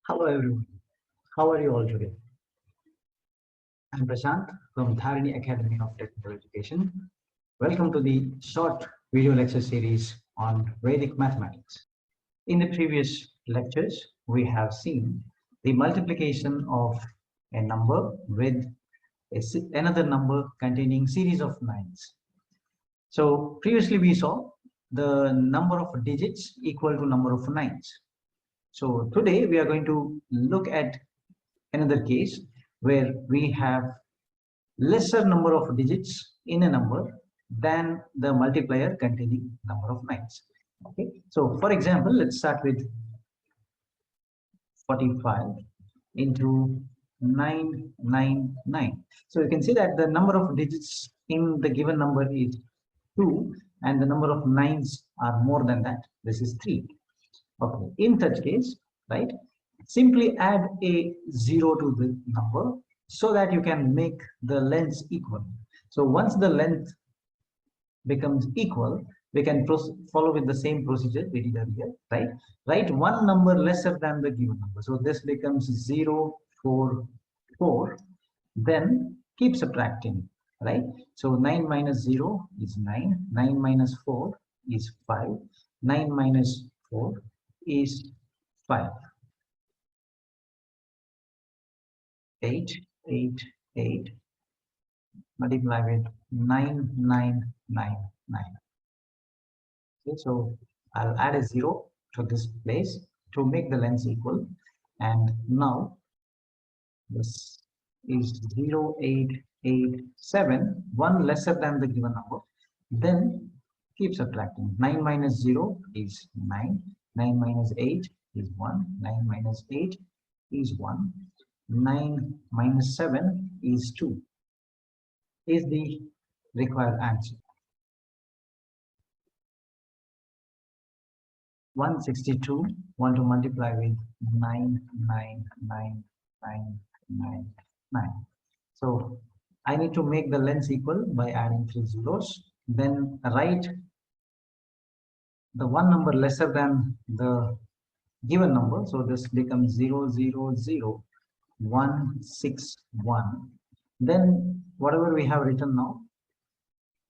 Hello everyone, how are you all today? I'm Prashanth from Dhaarini Academy of Technical Education. Welcome to the short video lecture series on Vedic mathematics. In the previous lectures, we have seen the multiplication of a number with another number containing series of nines. So previously we saw the number of digits equal to number of nines. So today we are going to look at another case where we have lesser number of digits in a number than the multiplier containing number of nines. Okay, so for example, let's start with 45 into 999. So you can see that the number of digits in the given number is 2 and the number of nines are more than that. This is 3. Okay, in such case, right, simply add a 0 to the number so that you can make the lengths equal. So once the length becomes equal, we can follow with the same procedure we did earlier, right? Write one number lesser than the given number. So this becomes 0, 4, 4. Then keep subtracting, right? So 9 minus 0 is 9. 9 minus 4 is 5. 9 minus 4 is 5. 8, 8, 8, multiply with 9999. Okay, so I'll add a 0 to this place to make the lengths equal. And now this is 0887, one lesser than the given number. Then keep subtracting. 9 minus 0 is 9. 9 minus 8 is 1. 9 minus 8 is 1. 9 minus 7 is 2. Is the required answer. 162, want to multiply with 99999. So I need to make the lengths equal by adding 3 zeros. Then write the one number lesser than the given number. So this becomes 000161. Then whatever we have written now,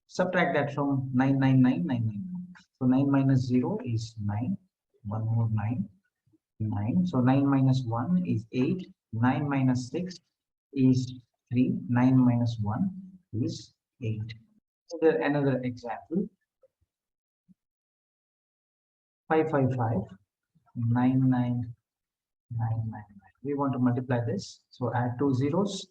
subtract that from 999999. So 9 minus 0 is 9. 1 more 9. 9. So 9 minus 1 is 8. 9 minus 6 is 3. 9 minus 1 is 8. Another example. 555 99999. We want to multiply this. So add 2 zeros.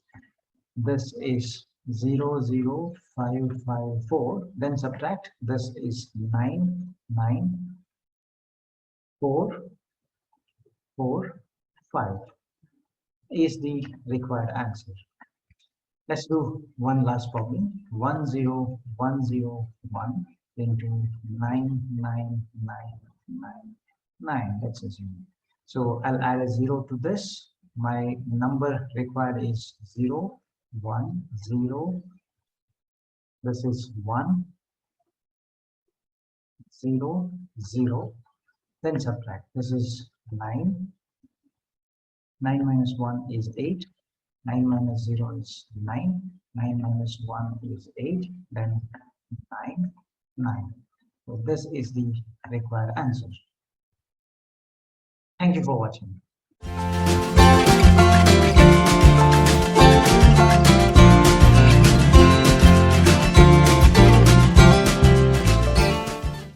This is 00554. Then subtract. This is 99445 is the required answer. Let's do one last problem. 10101 into 99999. Let's assume. So I'll add a 0 to this. My number required is 0, 1, 0. This is 1, 0, 0. Then subtract. This is 9. 9 minus 1 is 8. 9 minus 0 is 9. 9 minus 1 is 8. Then 9, 9. So this is the required answer. Thank you for watching.